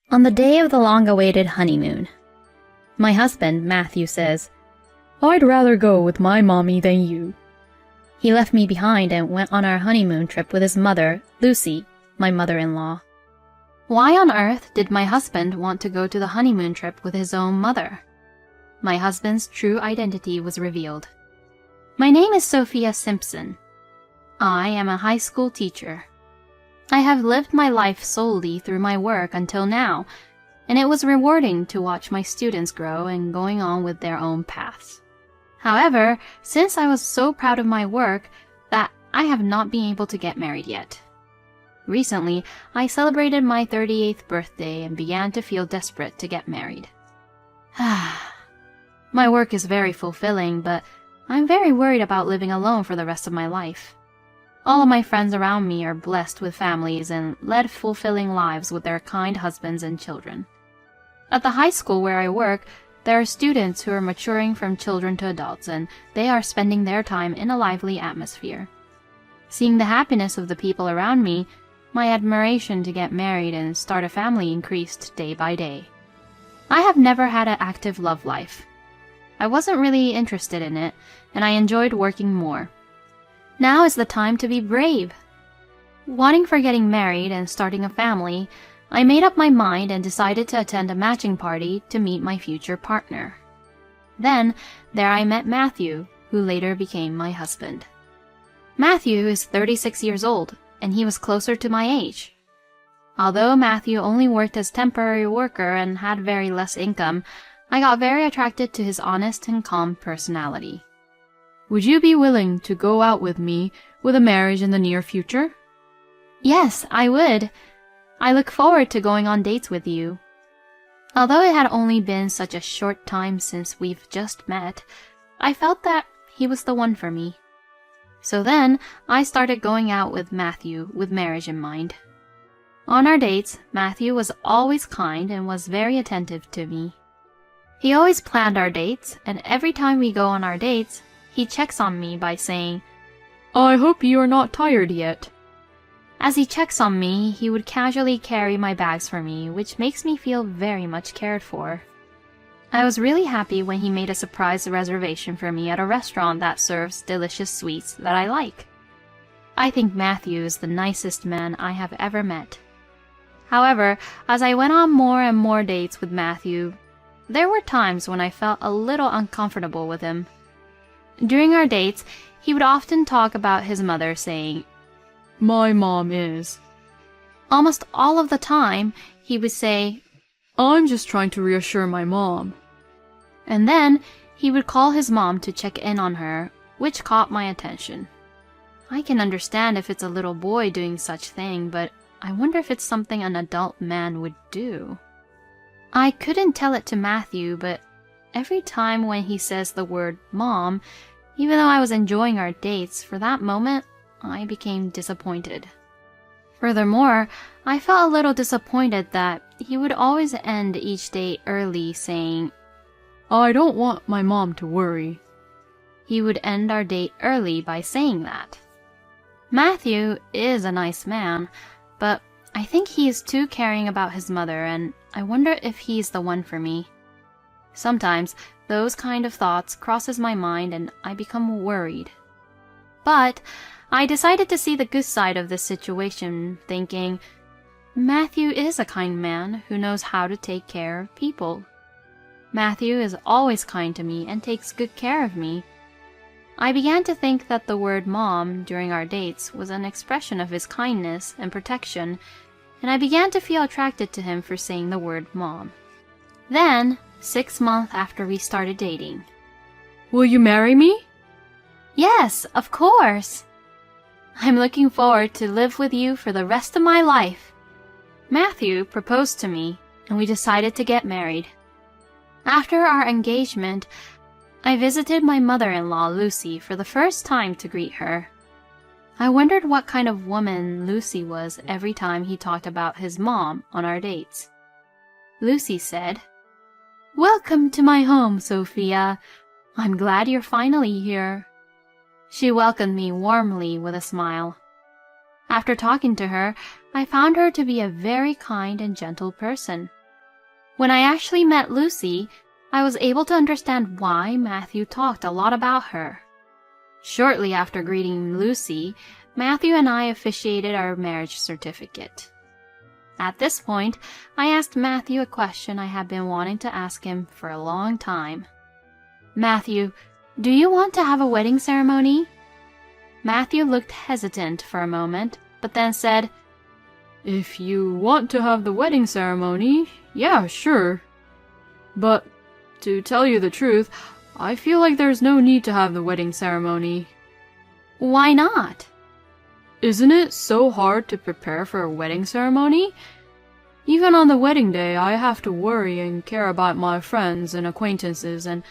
On the day of the long-awaited honeymoon, my husband, Matthew, says, "I'd rather go with my mommy than you." he left me behind and went on our honeymoon trip with his mother, Lucy, my mother-in-law. Why on earth did my husband want to go to the honeymoon trip with his own mother? My husband's true identity was revealed. My name is Sophia Simpson. I am a high school teacher. I have lived my life solely through my work until now, and it was rewarding to watch my students grow and going on with their own paths. However, since I was so proud of my work that I have not been able to get married yet. Recently, I celebrated my 38th birthday and began to feel desperate to get married. My work is very fulfilling, but I'm very worried about living alone for the rest of my life. All of my friends around me are blessed with families and led fulfilling lives with their kind husbands and children. At the high school where I work, there are students who are maturing from children to adults, and they are spending their time in a lively atmosphere. Seeing the happiness of the people around me, my admiration to get married and start a family increased day by day. I have never had an active love life. I wasn't really interested in it, and I enjoyed working more. Now is the time to be brave. Wanting for getting married and starting a family, I made up my mind and decided to attend a matching party to meet my future partner. Then, there I met Matthew, who later became my husband. Matthew is 36 years old, and he was closer to my age. Although Matthew only worked as temporary worker and had very less income, I got very attracted to his honest and calm personality. "Would you be willing to go out with me with a marriage in the near future?" Yes, I would. I look forward to going on dates with you. Although it had only been such a short time since we've just met, I felt that he was the one for me. So then, I started going out with Matthew with marriage in mind. On our dates, Matthew was always kind and was very attentive to me. He always planned our dates, and every time we go on our dates, he checks on me by saying, "I hope you are not tired yet." As he checks on me, he would casually carry my bags for me, which makes me feel very much cared for. I was really happy when he made a surprise reservation for me at a restaurant that serves delicious sweets that I like. I think Matthew is the nicest man I have ever met. However, as I went on more and more dates with Matthew, there were times when I felt a little uncomfortable with him. During our dates, he would often talk about his mother, saying, "My mom is." Almost all of the time, he would say, "I'm just trying to reassure my mom." And then he would call his mom to check in on her, which caught my attention. I can understand if it's a little boy doing such thing, but I wonder if it's something an adult man would do. I couldn't tell it to Matthew, but every time when he says the word mom, even though I was enjoying our dates, for that moment, I became disappointed. Furthermore, I felt a little disappointed that he would always end each date early saying, "I don't want my mom to worry." He would end our date early by saying that. Matthew is a nice man, but I think he is too caring about his mother, and I wonder if he's the one for me. Sometimes those kind of thoughts crosses my mind and I become worried. But I decided to see the good side of this situation, thinking, Matthew is a kind man who knows how to take care of people. Matthew is always kind to me and takes good care of me. I began to think that the word mom during our dates was an expression of his kindness and protection, and I began to feel attracted to him for saying the word mom. Then, 6 months after we started dating. "Will you marry me?" Yes, of course. I'm looking forward to live with you for the rest of my life. Matthew proposed to me, and we decided to get married. After our engagement, I visited my mother-in-law, Lucy, for the first time to greet her. I wondered what kind of woman Lucy was every time he talked about his mom on our dates. Lucy said, "Welcome to my home, Sophia. I'm glad you're finally here." She welcomed me warmly with a smile. After talking to her, I found her to be a very kind and gentle person. When I actually met Lucy, I was able to understand why Matthew talked a lot about her. Shortly after greeting Lucy, Matthew and I officiated our marriage certificate. At this point, I asked Matthew a question I had been wanting to ask him for a long time. Matthew, do you want to have a wedding ceremony? Matthew looked hesitant for a moment, but then said, If you want to have the wedding ceremony, yeah, sure. But, to tell you the truth, I feel like there's no need to have the wedding ceremony. Why not? Isn't it so hard to prepare for a wedding ceremony? Even on the wedding day, I have to worry and care about my friends and acquaintances, and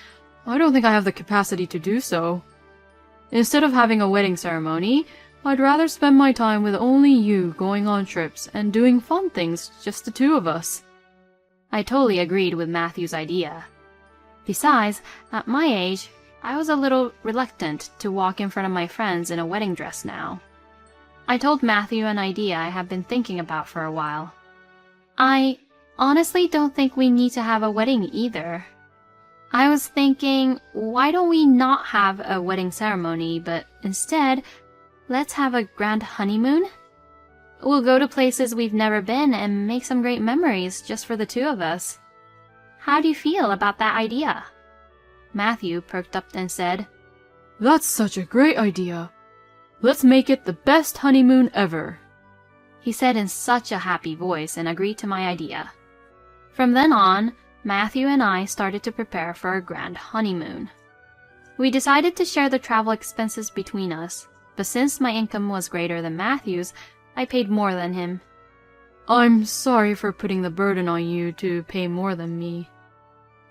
I don't think I have the capacity to do so. Instead of having a wedding ceremony, I'd rather spend my time with only you going on trips and doing fun things, just the two of us. I totally agreed with Matthew's idea. Besides, at my age, I was a little reluctant to walk in front of my friends in a wedding dress now. I told Matthew an idea I have been thinking about for a while. I honestly don't think we need to have a wedding either. I was thinking, why don't we not have a wedding ceremony, but instead, let's have a grand honeymoon? We'll go to places we've never been and make some great memories just for the two of us. How do you feel about that idea? Matthew perked up and said, That's such a great idea. Let's make it the best honeymoon ever. He said in such a happy voice and agreed to my idea. From then on, Matthew and I started to prepare for a grand honeymoon. We decided to share the travel expenses between us, but since my income was greater than Matthew's, I paid more than him. I'm sorry for putting the burden on you to pay more than me.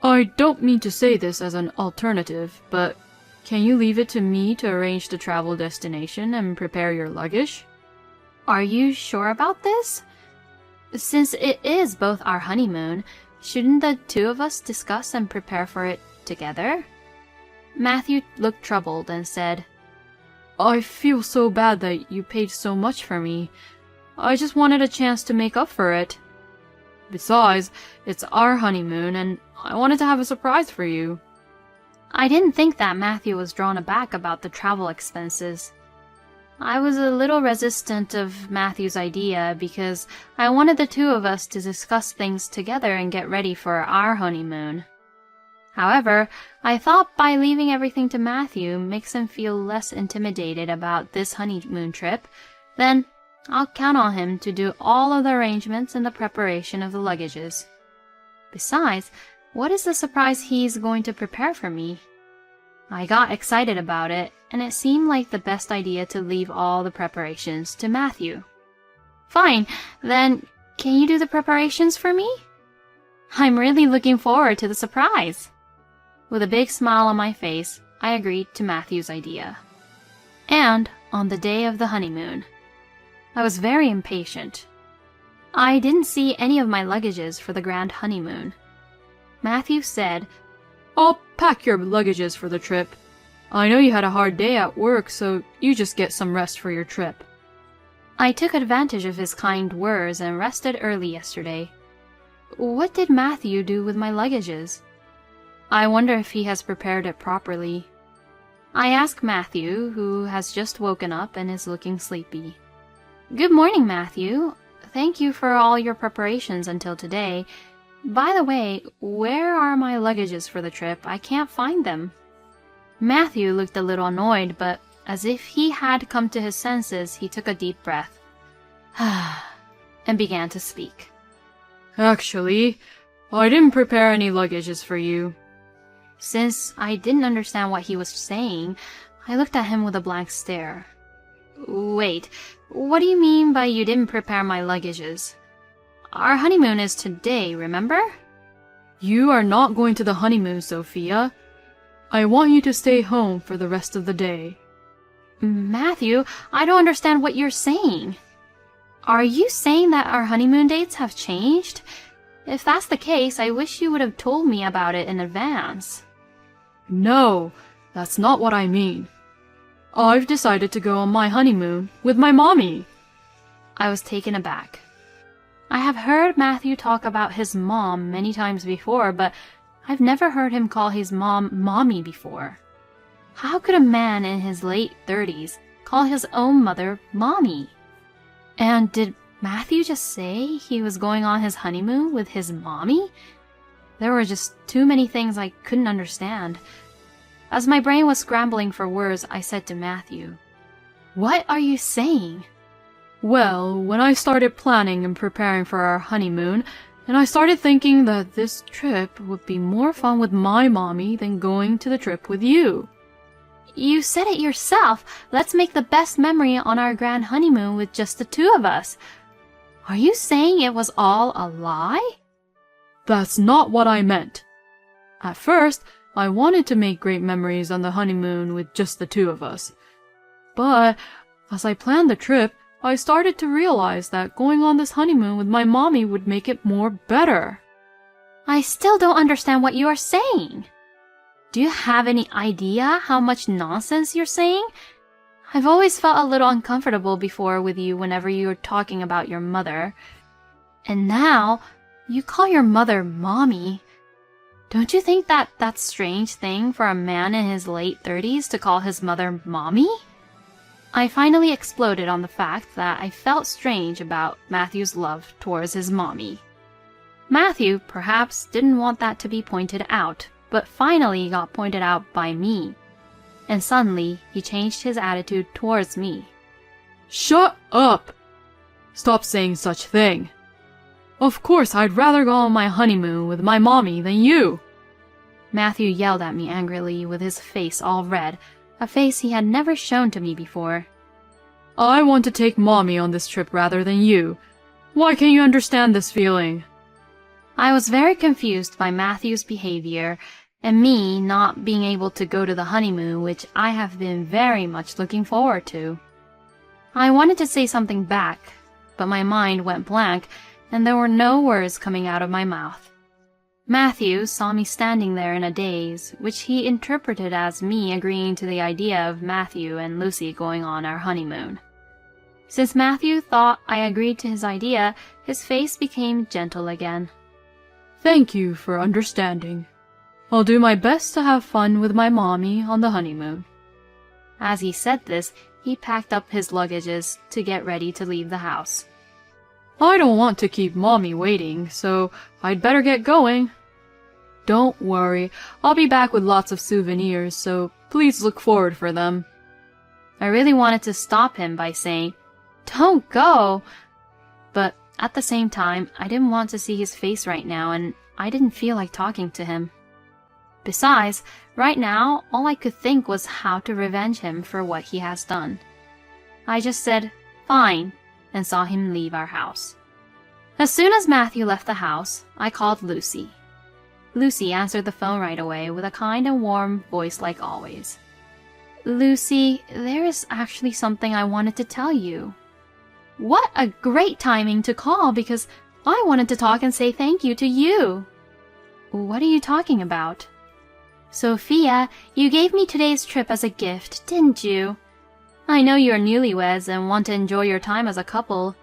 I don't mean to say this as an alternative, but can you leave it to me to arrange the travel destination and prepare your luggage? Are you sure about this? Since it is both our honeymoon, shouldn't the two of us discuss and prepare for it together? Matthew looked troubled and said, I feel so bad that you paid so much for me. I just wanted a chance to make up for it. Besides, it's our honeymoon, and I wanted to have a surprise for you. I didn't think that Matthew was drawn aback about the travel expenses. I was a little resistant of Matthew's idea because I wanted the two of us to discuss things together and get ready for our honeymoon. However, I thought by leaving everything to Matthew makes him feel less intimidated about this honeymoon trip, then I'll count on him to do all of the arrangements and the preparation of the luggages. Besides, what is the surprise he's going to prepare for me? I got excited about it, and it seemed like the best idea to leave all the preparations to Matthew. Fine, then can you do the preparations for me? I'm really looking forward to the surprise. With a big smile on my face, I agreed to Matthew's idea. And on the day of the honeymoon, I was very impatient. I didn't see any of my luggages for the grand honeymoon. Matthew said, I'll pack your luggages for the trip. I know you had a hard day at work, so you just get some rest for your trip. I took advantage of his kind words and rested early yesterday. What did Matthew do with my luggages? I wonder if he has prepared it properly. I asked Matthew, who has just woken up and is looking sleepy. Good morning, Matthew. Thank you for all your preparations until today. By the way, where are my luggages for the trip? I can't find them. Matthew looked a little annoyed, but as if he had come to his senses, he took a deep breath and began to speak. Actually, I didn't prepare any luggages for you. Since I didn't understand what he was saying, I looked at him with a blank stare. Wait, what do you mean by you didn't prepare my luggages? Our honeymoon is today, remember? You are not going to the honeymoon, Sophia. I want you to stay home for the rest of the day. Matthew, I don't understand what you're saying. Are you saying that our honeymoon dates have changed? If that's the case, I wish you would have told me about it in advance. No, that's not what I mean. I've decided to go on my honeymoon with my mommy. I was taken aback. I have heard Matthew talk about his mom many times before, but I've never heard him call his mom Mommy before. How could a man in his late 30s call his own mother Mommy? And did Matthew just say he was going on his honeymoon with his mommy? There were just too many things I couldn't understand. As my brain was scrambling for words, I said to Matthew, "What are you saying?" Well, when I started planning and preparing for our honeymoon, and I started thinking that this trip would be more fun with my mommy than going to the trip with you. You said it yourself. Let's make the best memory on our grand honeymoon with just the two of us. Are you saying it was all a lie? That's not what I meant. At first, I wanted to make great memories on the honeymoon with just the two of us. But as I planned the trip, I started to realize that going on this honeymoon with my mommy would make it more better. I still don't understand what you are saying. Do you have any idea how much nonsense you're saying? I've always felt a little uncomfortable before with you whenever you were talking about your mother. And now, you call your mother Mommy. Don't you think that that's a strange thing for a man in his late 30s to call his mother Mommy? I finally exploded on the fact that I felt strange about Matthew's love towards his mommy. Matthew perhaps didn't want that to be pointed out, but finally got pointed out by me. And suddenly, he changed his attitude towards me. Shut up! Stop saying such thing. Of course I'd rather go on my honeymoon with my mommy than you. Matthew yelled at me angrily with his face all red, a face he had never shown to me before. I want to take mommy on this trip rather than you. Why can't you understand this feeling? I was very confused by Matthew's behavior and me not being able to go to the honeymoon, which I have been very much looking forward to. I wanted to say something back, but my mind went blank and there were no words coming out of my mouth. Matthew saw me standing there in a daze, which he interpreted as me agreeing to the idea of Matthew and Lucy going on our honeymoon. Since Matthew thought I agreed to his idea, his face became gentle again. Thank you for understanding. I'll do my best to have fun with my mommy on the honeymoon. As he said this, he packed up his luggages to get ready to leave the house. I don't want to keep mommy waiting, so I'd better get going. Don't worry, I'll be back with lots of souvenirs, so please look forward for them. I really wanted to stop him by saying, "Don't go!" But at the same time, I didn't want to see his face right now, and I didn't feel like talking to him. Besides, right now, all I could think was how to revenge him for what he has done. I just said, "Fine," and saw him leave our house. As soon as Matthew left the house, I called Lucy. Lucy answered the phone right away with a kind and warm voice like always. "Lucy, there is actually something I wanted to tell you." What a great timing to call, because I wanted to talk and say thank you to you. What are you talking about? Sophia, you gave me today's trip as a gift, didn't you? I know you're newlyweds and want to enjoy your time as a couple.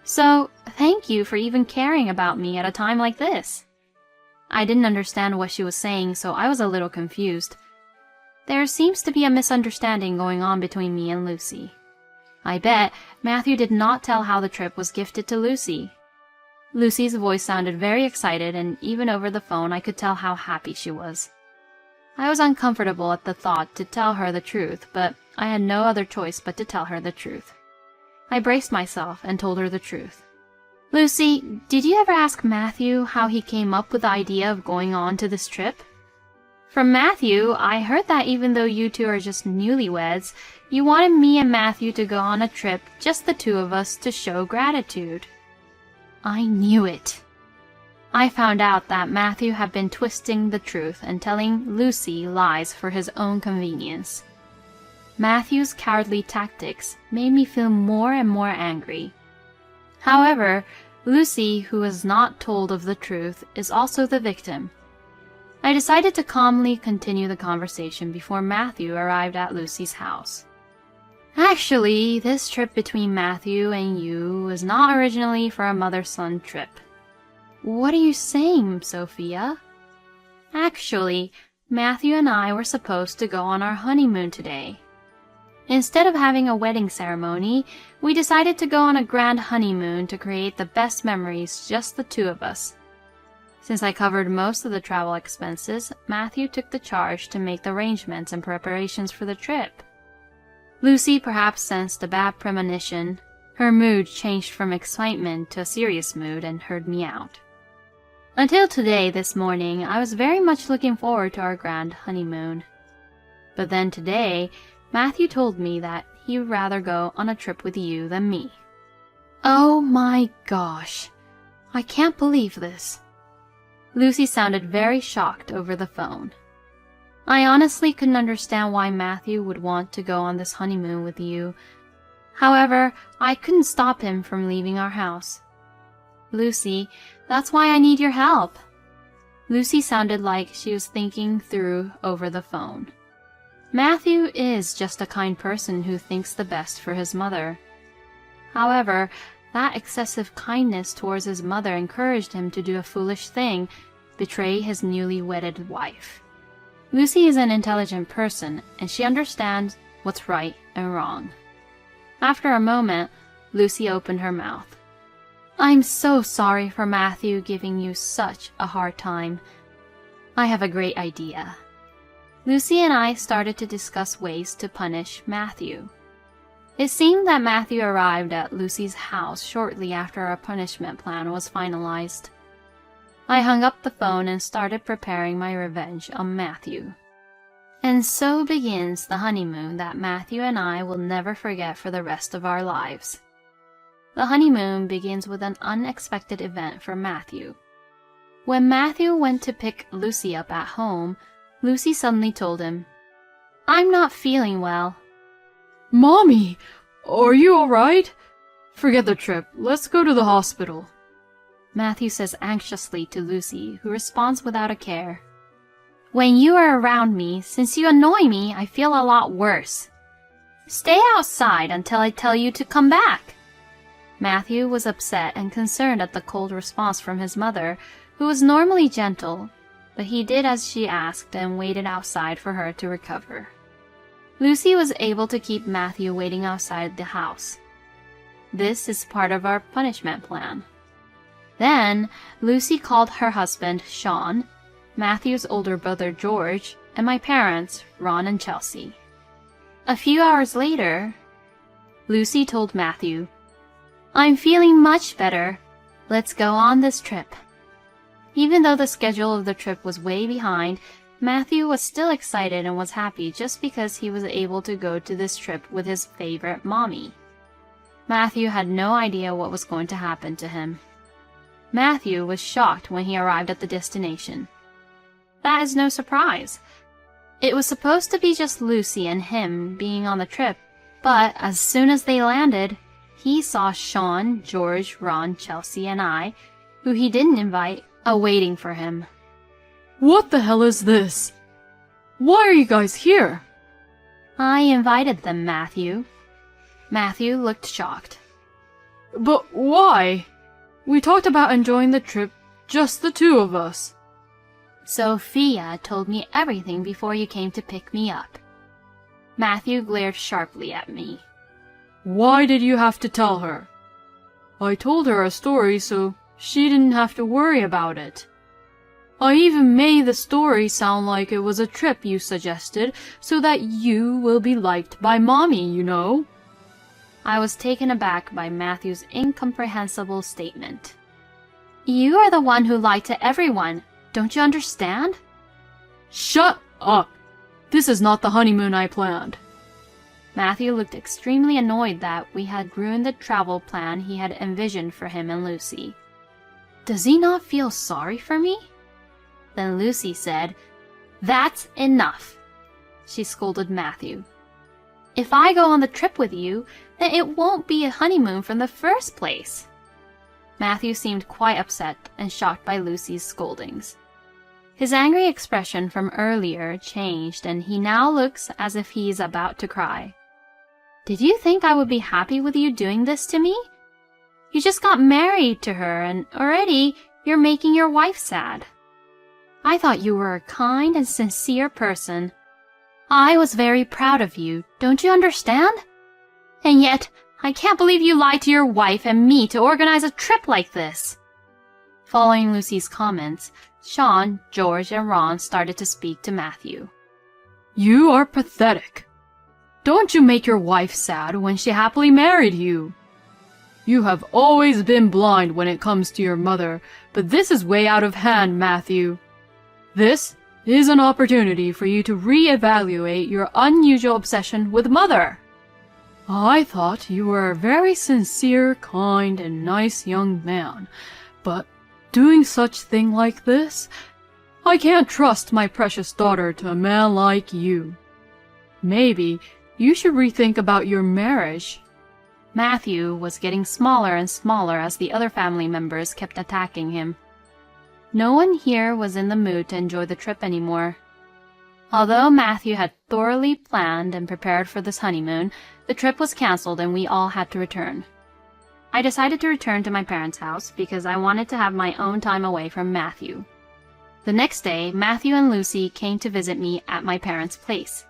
So, thank you for even caring about me at a time like this. I didn't understand what she was saying, so I was a little confused. There seems to be a misunderstanding going on between me and Lucy. I bet Matthew did not tell how the trip was gifted to Lucy. Lucy's voice sounded very excited, and even over the phone I could tell how happy she was. I was uncomfortable at the thought to tell her the truth, but I had no other choice but to tell her the truth. I braced myself and told her the truth. "Lucy, did you ever ask Matthew how he came up with the idea of going on to this trip?" "From Matthew, I heard that even though you two are just newlyweds, you wanted me and Matthew to go on a trip, just the two of us, to show gratitude." I knew it. I found out that Matthew had been twisting the truth and telling Lucy lies for his own convenience. Matthew's cowardly tactics made me feel more and more angry. However, Lucy, who was not told of the truth, is also the victim. I decided to calmly continue the conversation before Matthew arrived at Lucy's house. Actually, this trip between Matthew and you was not originally for a mother-son trip. What are you saying, Sophia? Actually, Matthew and I were supposed to go on our honeymoon today. Instead of having a wedding ceremony, we decided to go on a grand honeymoon to create the best memories, just the two of us. Since I covered most of the travel expenses, Matthew took the charge to make the arrangements and preparations for the trip. Lucy perhaps sensed a bad premonition. Her mood changed from excitement to a serious mood and heard me out. Until today, this morning, I was very much looking forward to our grand honeymoon. But then today, Matthew told me that he would rather go on a trip with you than me. Oh my gosh, I can't believe this. Lucy sounded very shocked over the phone. I honestly couldn't understand why Matthew would want to go on this honeymoon with you. However, I couldn't stop him from leaving our house. Lucy, that's why I need your help. Lucy sounded like she was thinking through over the phone. Matthew is just a kind person who thinks the best for his mother. However, that excessive kindness towards his mother encouraged him to do a foolish thing, betray his newly wedded wife. Lucy is an intelligent person, and she understands what's right and wrong. After a moment, Lucy opened her mouth. I'm so sorry for Matthew giving you such a hard time. I have a great idea. Lucy and I started to discuss ways to punish Matthew. It seemed that Matthew arrived at Lucy's house shortly after our punishment plan was finalized. I hung up the phone and started preparing my revenge on Matthew. And so begins the honeymoon that Matthew and I will never forget for the rest of our lives. The honeymoon begins with an unexpected event for Matthew. When Matthew went to pick Lucy up at home, Lucy suddenly told him, I'm not feeling well. Mommy, are you alright? Forget the trip. Let's go to the hospital. Matthew says anxiously to Lucy, who responds without a care. When you are around me, since you annoy me, I feel a lot worse. Stay outside until I tell you to come back. Matthew was upset and concerned at the cold response from his mother, who was normally gentle, but he did as she asked and waited outside for her to recover. Lucy was able to keep Matthew waiting outside the house. This is part of our punishment plan. Then, Lucy called her husband, Sean, Matthew's older brother, George, and my parents, Ron and Chelsea. A few hours later, Lucy told Matthew, I'm feeling much better. Let's go on this trip. Even though the schedule of the trip was way behind, Matthew was still excited and was happy just because he was able to go to this trip with his favorite mommy. Matthew had no idea what was going to happen to him. Matthew was shocked when he arrived at the destination. That is no surprise. It was supposed to be just Lucy and him being on the trip, but as soon as they landed, he saw Sean, George, Ron, Chelsea, and I, who he didn't invite, awaiting for him. What the hell is this? Why are you guys here? I invited them, Matthew. Matthew looked shocked. But why? We talked about enjoying the trip, just the two of us. Sophia told me everything before you came to pick me up. Matthew glared sharply at me. Why did you have to tell her? I told her a story so she didn't have to worry about it. I even made the story sound like it was a trip you suggested so that you will be liked by Mommy, you know. I was taken aback by Matthew's incomprehensible statement. You are the one who lied to everyone. Don't you understand? Shut up! This is not the honeymoon I planned. Matthew looked extremely annoyed that we had ruined the travel plan he had envisioned for him and Lucy. Does he not feel sorry for me? Then Lucy said, That's enough. She scolded Matthew. If I go on the trip with you, then it won't be a honeymoon from the first place. Matthew seemed quite upset and shocked by Lucy's scoldings. His angry expression from earlier changed, and he now looks as if he is about to cry. Did you think I would be happy with you doing this to me? You just got married to her, and already you're making your wife sad. I thought you were a kind and sincere person. I was very proud of you, don't you understand? And yet, I can't believe you lied to your wife and me to organize a trip like this. Following Lucy's comments, Sean, George, and Ron started to speak to Matthew. You are pathetic. Don't you make your wife sad when she happily married you. You have always been blind when it comes to your mother, but this is way out of hand, Matthew. This is an opportunity for you to re-evaluate your unusual obsession with Mother. I thought you were a very sincere, kind, and nice young man, but doing such thing like this, I can't trust my precious daughter to a man like you. Maybe you should rethink about your marriage. Matthew was getting smaller and smaller as the other family members kept attacking him. No one here was in the mood to enjoy the trip anymore. Although Matthew had thoroughly planned and prepared for this honeymoon, the trip was canceled and we all had to return. I decided to return to my parents' house because I wanted to have my own time away from Matthew. The next day, Matthew and Lucy came to visit me at my parents' place.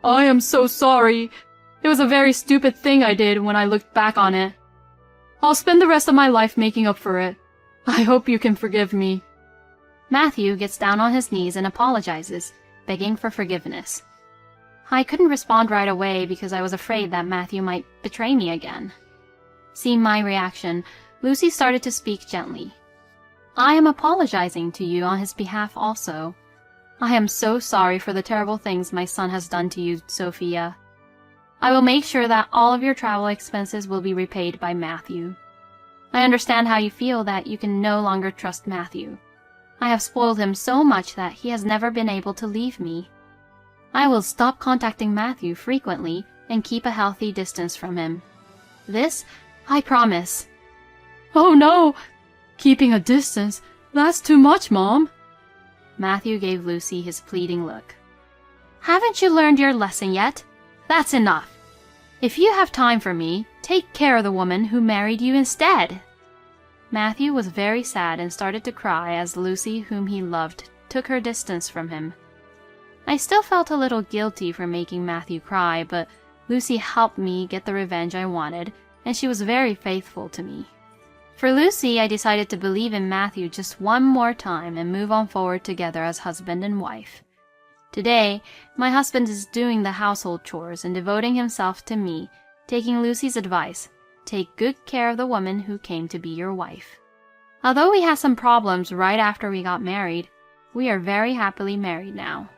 I am so sorry. It was a very stupid thing I did when I looked back on it. I'll spend the rest of my life making up for it. I hope you can forgive me. Matthew gets down on his knees and apologizes, begging for forgiveness. I couldn't respond right away because I was afraid that Matthew might betray me again. Seeing my reaction, Lucy started to speak gently. I am apologizing to you on his behalf also. I am so sorry for the terrible things my son has done to you, Sophia. I will make sure that all of your travel expenses will be repaid by Matthew. I understand how you feel that you can no longer trust Matthew. I have spoiled him so much that he has never been able to leave me. I will stop contacting Matthew frequently and keep a healthy distance from him. This, I promise. Oh no! Keeping a distance, that's too much, Mom. Matthew gave Lucy his pleading look. Haven't you learned your lesson yet? That's enough. If you have time for me, take care of the woman who married you instead. Matthew was very sad and started to cry as Lucy, whom he loved, took her distance from him. I still felt a little guilty for making Matthew cry, but Lucy helped me get the revenge I wanted, and she was very faithful to me. For Lucy, I decided to believe in Matthew just one more time and move on forward together as husband and wife. Today, my husband is doing the household chores and devoting himself to me, taking Lucy's advice. Take good care of the woman who came to be your wife. Although we had some problems right after we got married, we are very happily married now.